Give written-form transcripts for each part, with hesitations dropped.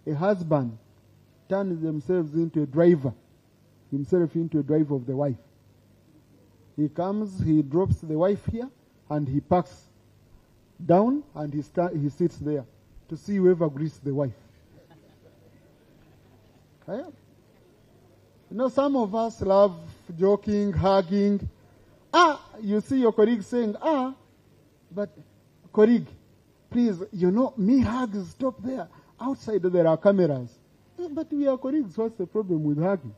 a husband turns himself into a driver of the wife. He comes, he drops the wife here, and he parks down, and he sits there to see whoever greets the wife. Okay? You know, some of us love joking, hugging. You see your colleague saying, but colleague, please, me hugs, stop there. Outside there are cameras. But we are colleagues, what's the problem with hugging?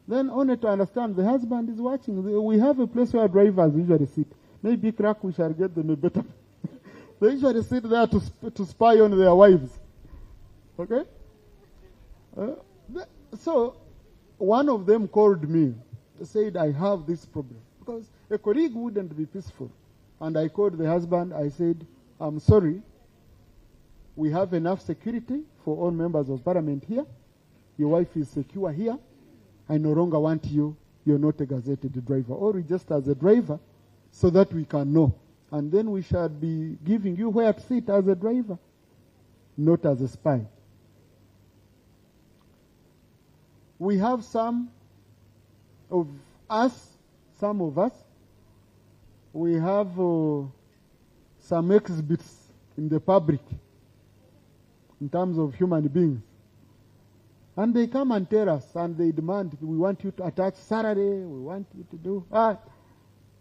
Then only to understand the husband is watching. We have a place where drivers usually sit. Maybe crack, we shall get them a better. They usually sit there to spy on their wives. Okay? So, one of them called me, said, I have this problem. Because a colleague wouldn't be peaceful. And I called the husband, I said, I'm sorry, we have enough security for all members of parliament here. Your wife is secure here. I no longer want you. You're not a gazetted driver. Or register as a driver so that we can know. And then we shall be giving you where to sit as a driver, not as a spy. We have some of us, we have some exhibits in the public in terms of human beings. And they come and tell us, and they demand, we want you to attach salary, we want you to do that.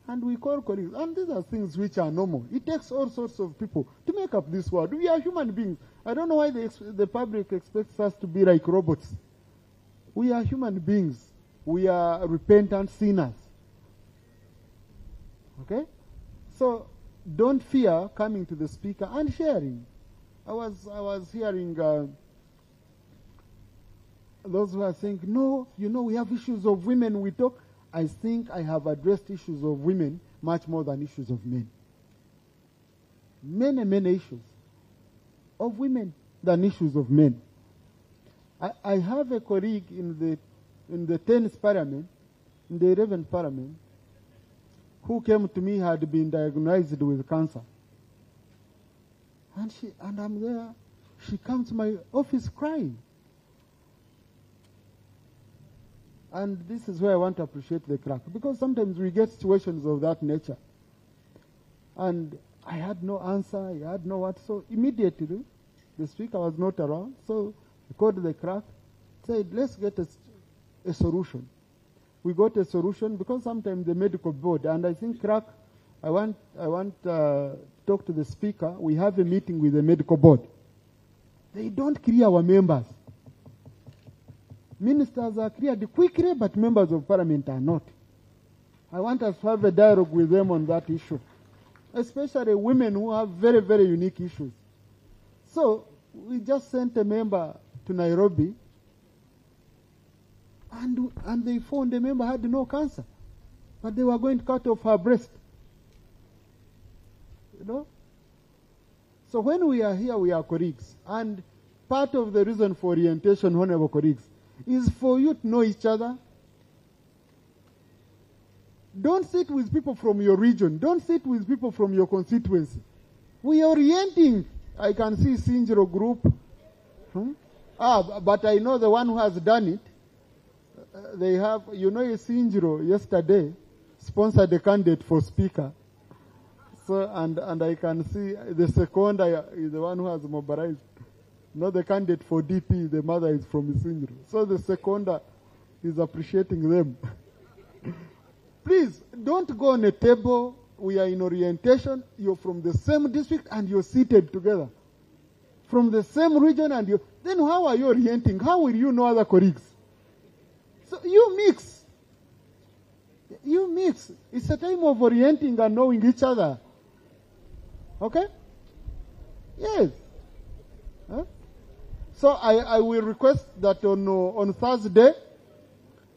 And we call colleagues. And these are things which are normal. It takes all sorts of people to make up this world. We are human beings. I don't know why the public expects us to be like robots. We are human beings. We are repentant sinners. Okay? So, don't fear coming to the speaker and sharing. I was hearing those who are saying, no, we have issues of women, we talk. I think I have addressed issues of women much more than issues of men. Many issues of women than issues of men. I have a colleague in the 10th parliament, in the 11th parliament, who came to me, had been diagnosed with cancer. And I'm there. She comes to my office crying. And this is where I want to appreciate the clerk, because sometimes we get situations of that nature. And I had no answer, I had no what. So immediately, the speaker was not around, so I called the clerk, said, let's get a solution. We got a solution, because sometimes the medical board, and I think, clerk, I want to talk to the speaker. We have a meeting with the medical board. They don't clear our members. Ministers are cleared quickly, but members of parliament are not. I want us to have a dialogue with them on that issue, especially women who have very, very unique issues. So, we just sent a member to Nairobi, and they found the member had no cancer, but they were going to cut off her breast. So when we are here, we are colleagues. And part of the reason for orientation, honorable colleagues, is for you to know each other. Don't sit with people from your region. Don't sit with people from your constituency. We are orienting. I can see Sinjiro group. But I know the one who has done it. They have, Sinjiro yesterday sponsored a candidate for speaker. So, and I can see the second is the one who has mobilized. Not the candidate for DP, the mother is from Sinjiro. So the seconder is appreciating them. Please, don't go on a table. We are in orientation. You're from the same district and you're seated together. From the same region and you. Then how are you orienting? How will you know other colleagues? So you mix. You mix. It's a time of orienting and knowing each other. Okay? Yes. Huh? So I will request that on Thursday,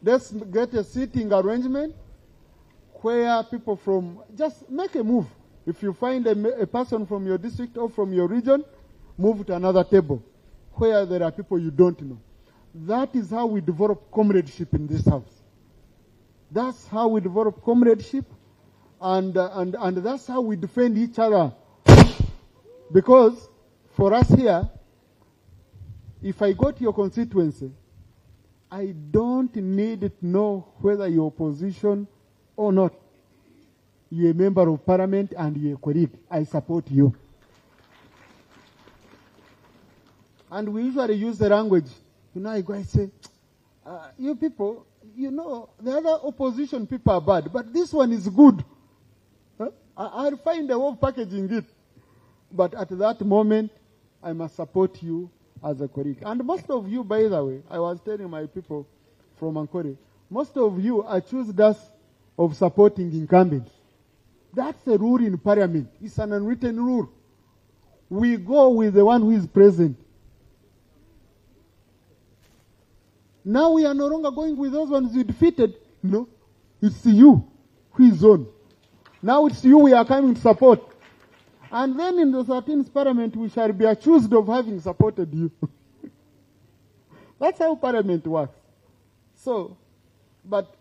let's get a seating arrangement where people from, just make a move. If you find a person from your district or from your region, move to another table where there are people you don't know. That is how we develop comradeship in this house. That's how we develop comradeship, and that's how we defend each other. Because for us here, if I go to your constituency, I don't need to know whether you're opposition or not. You're a member of parliament and you're a colleague. I support you. And we usually use the language. You know, I go and say, you people, you know, the other opposition people are bad, but this one is good. Huh? I'll find a way of packaging it. But at that moment, I must support you as a colleague. And most of you, by the way, I was telling my people from Ankole, most of you are accused us of supporting incumbents. That's a rule in parliament. It's an unwritten rule. We go with the one who is present. Now we are no longer going with those ones we defeated. No, it's you who is on. Now it's you we are coming to support. And then in the 13th parliament, we shall be accused of having supported you. That's how parliament works. So, but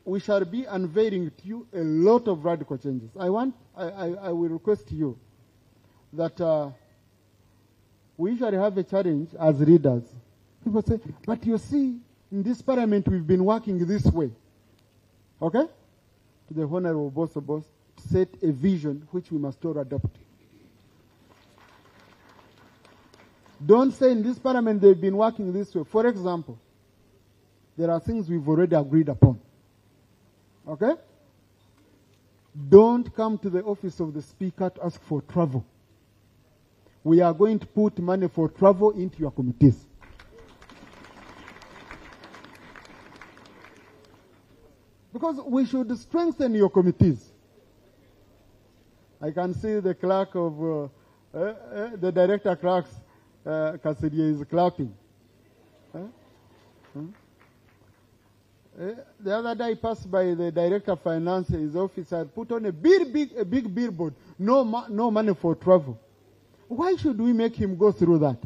we shall be unveiling to you a lot of radical changes. I will request you that we usually have a challenge as leaders. People say, but you see, in this parliament we've been working this way. Okay? To the Honorable Boss, to set a vision which we must all adopt. Don't say in this parliament they've been working this way. For example, there are things we've already agreed upon. Okay? Don't come to the office of the speaker to ask for travel. We are going to put money for travel into your committees. Because we should strengthen your committees. I can see the clerk of, the director clerks, Kasidia is clapping. The other day I passed by the director of finance, his office had put on a big billboard, no money for travel. Why should we make him go through that?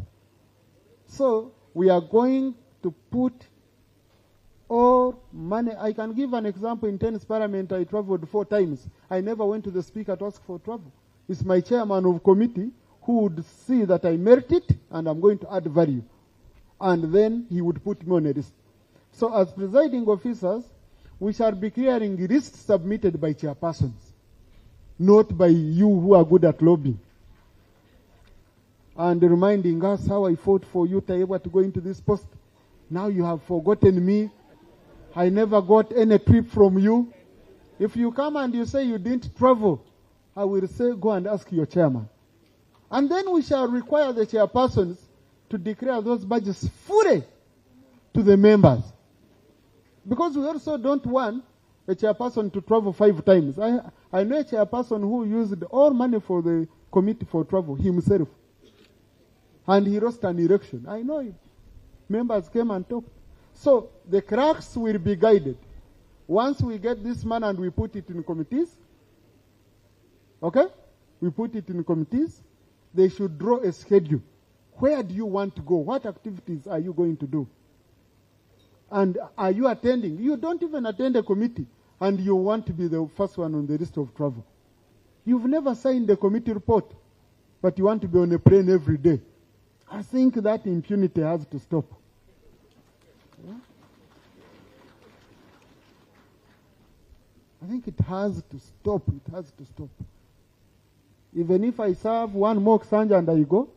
So we are going to put all money. I can give an example. In 10th parliament, I traveled 4 times. I never went to the speaker to ask for travel. It's my chairman of committee who would see that I merit it and I'm going to add value. And then he would put me on a list. So as presiding officers, we shall be clearing lists submitted by chairpersons, not by you who are good at lobbying. And reminding us how I fought for you, Tayebwa, to go into this post. Now you have forgotten me. I never got any trip from you. If you come and you say you didn't travel, I will say go and ask your chairman. And then we shall require the chairpersons to declare those badges fully to the members. Because we also don't want a chairperson to travel 5 times. I know a chairperson who used all money for the committee for travel himself. And he lost an election. I know it. Members came and talked. So the clerks will be guided. Once we get this man and we put it in committees, okay? We put it in committees. They should draw a schedule. Where do you want to go? What activities are you going to do? And are you attending? You don't even attend a committee and you want to be the first one on the list of travel. You've never signed the committee report, but you want to be on a plane every day. I think that impunity has to stop. Yeah? I think it has to stop. It has to stop. Even if I serve one more Sanja and I go,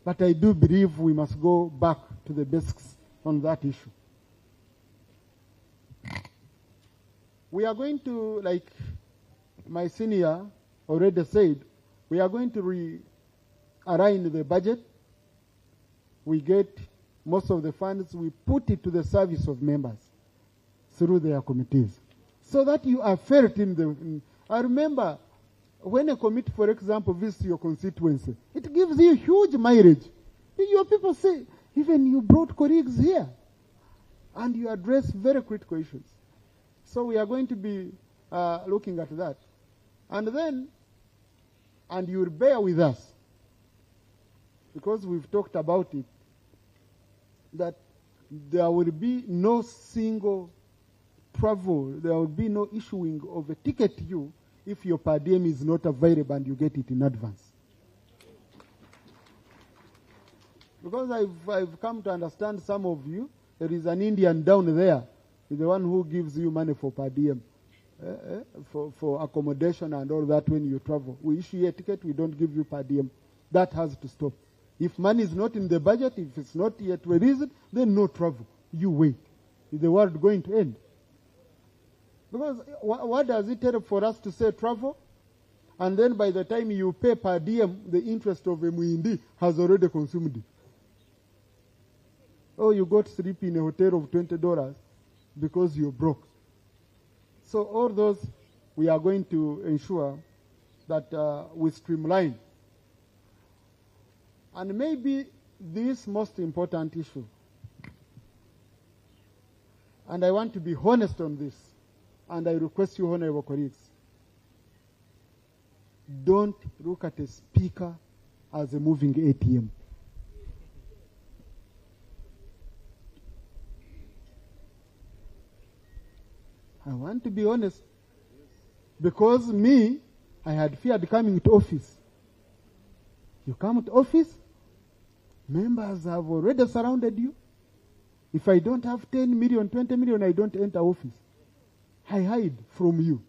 but I do believe we must go back to the basics on that issue. We are going to, like my senior already said, we are going to realign the budget. We get most of the funds, we put it to the service of members through their committees. So that you are felt in the... I remember when a committee, for example, visits your constituency, it gives you huge mileage. Your people say, even you brought colleagues here. And you address very critical issues. So we are going to be looking at that. And then, and you will bear with us, because we've talked about it, that there will be no single travel, there will be no issuing of a ticket to you if your per diem is not available and you get it in advance. Because I've come to understand some of you, there is an Indian down there, the one who gives you money for per diem, for accommodation and all that when you travel. We issue you a ticket, we don't give you per diem. That has to stop. If money is not in the budget, if it's not yet released, then no travel. You wait. Is the world going to end? Because what does it take for us to say travel? And then by the time you pay per diem, the interest of a Muindi has already consumed it. Oh, you got to sleep in a hotel of $20 because you're broke. So all those, we are going to ensure that we streamline. And maybe this most important issue, and I want to be honest on this, and I request you, honorable colleagues, don't look at a speaker as a moving ATM. I want to be honest. Because me, I had feared coming to office. You come to office, members have already surrounded you. If I don't have 10 million, 20 million, I don't enter office. I hide from you.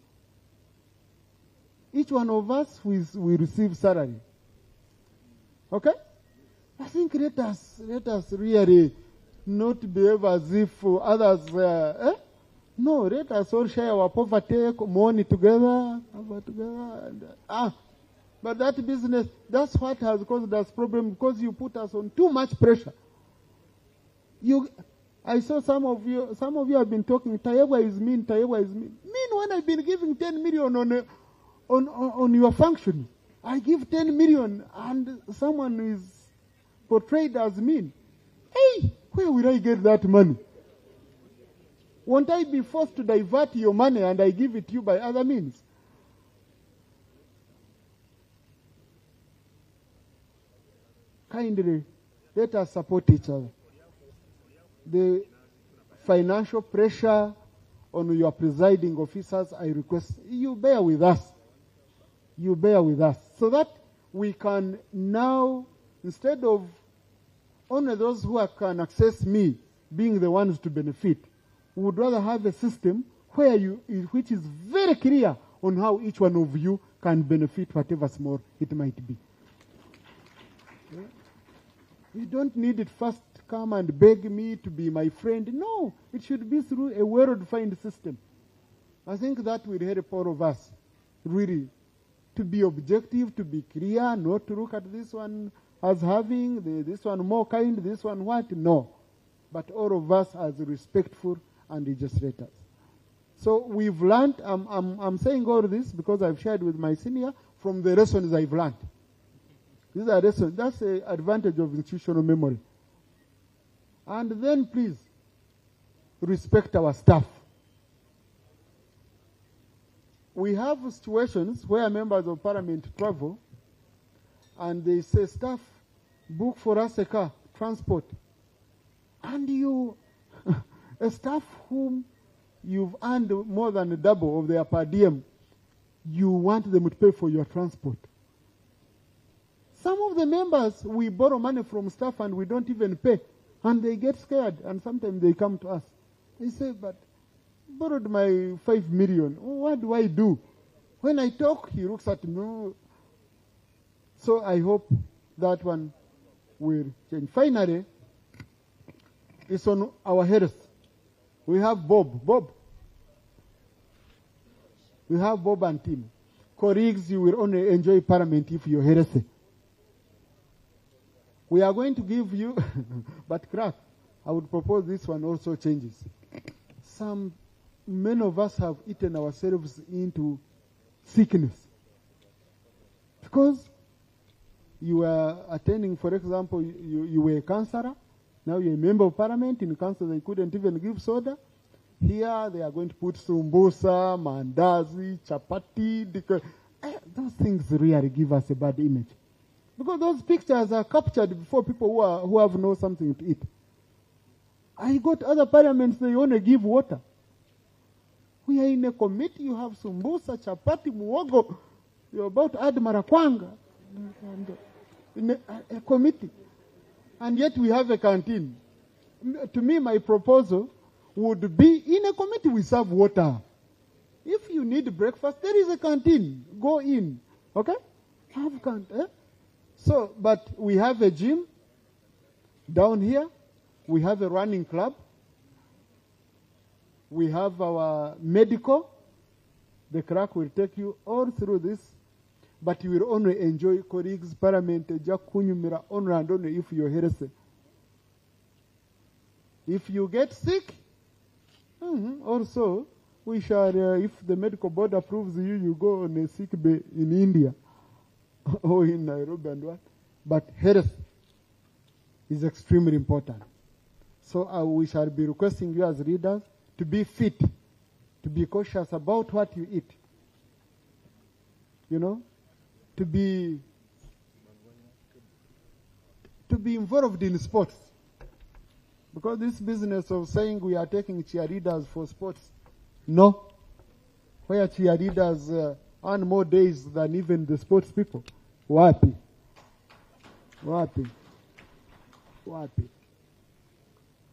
Each one of us will receive salary. Okay? I think let us really not behave as if others, No, let us all share our poverty, money together, but that business, that's what has caused us problem, because you put us on too much pressure. I saw some of you have been talking, Tayebwa is mean, Tayebwa is mean. Mean when I've been giving 10 million on your function. I give 10 million and someone is portrayed as mean. Hey, where will I get that money? Won't I be forced to divert your money and I give it to you by other means? Kindly, let us support each other. The financial pressure on your presiding officers, I request you bear with us. You bear with us. So that we can now, instead of only those who can access me being the ones to benefit, we would rather have a system which is very clear on how each one of you can benefit, whatever small it might be. Yeah. You don't need it first come and beg me to be my friend. No, it should be through a well-defined system. I think that will help all of us, really, to be objective, to be clear, not to look at this one as having, this one more kind, this one what? No. But all of us as respectful and legislators. So we've learned, I'm saying all this because I've shared with my senior from the lessons I've learned. These are lessons. That's the advantage of institutional memory. And then please, respect our staff. We have situations where members of parliament travel and they say, staff, book for us a car, transport. And a staff whom you've earned more than double of their per diem, you want them to pay for your transport. Some of the members, we borrow money from staff and we don't even pay. And they get scared and sometimes they come to us. They say, but borrowed my 5 million. What do I do? When I talk, he looks at me. So I hope that one will change. Finally, it's on our heads. We have Bob. We have Bob and Tim. Colleagues, you will only enjoy parliament if you're heresy. We are going to give you, but crack, I would propose this one also changes. Many of us have eaten ourselves into sickness. Because you are attending, for example, you were a councillor, now you're a member of parliament. In council they couldn't even give soda. Here they are going to put sumbusa, mandazi, chapati. Those things really give us a bad image. Because those pictures are captured before people who have no something to eat. I got other parliaments, they only give water. We are in a committee, you have sumbusa, chapati, muogo. You're about to add marakwanga. In a committee. And yet we have a canteen. To me, my proposal would be, in a committee we serve water. If you need breakfast, there is a canteen. Go in. Okay? Have canteen. So, but we have a gym down here. We have a running club. We have our medical. The clerk will take you all through this. But you will only enjoy colleagues, parliament, jakunyumira only and only if you're healthy. If you get sick, also, we shall, if the medical board approves you, you go on a sick bay in India or in Nairobi and what. But health is extremely important. So we shall be requesting you as leaders to be fit, to be cautious about what you eat. You know, to be involved in sports. Because this business of saying we are taking cheerleaders for sports, no. Where cheerleaders earn more days than even the sports people. Wapi.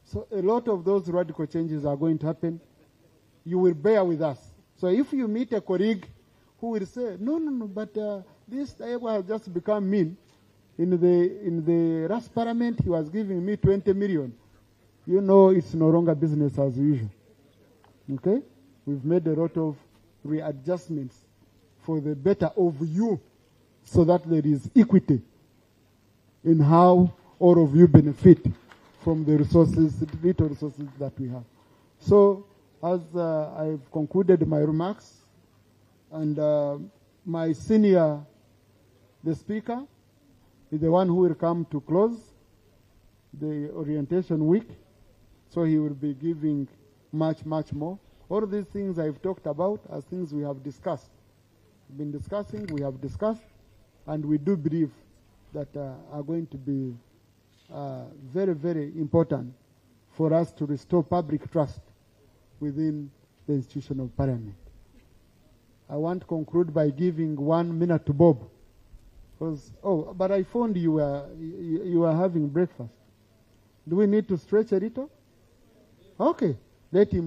So a lot of those radical changes are going to happen. You will bear with us. So if you meet a colleague who will say, no, but this Tayeebwa has just become mean. In the last parliament, he was giving me 20 million. You know it's no longer business as usual. Okay? We've made a lot of readjustments for the better of you so that there is equity in how all of you benefit from the resources, the little resources that we have. So, as I've concluded my remarks, and my senior, the speaker, is the one who will come to close the orientation week. So he will be giving much, much more. All these things I've talked about are things we have discussed. We've been discussing, we have discussed, and we do believe that are going to be very, very important for us to restore public trust within the institution of parliament. I want to conclude by giving 1 minute to Bob. Because, but I found you were having breakfast. Do we need to stretch a little? Okay, let him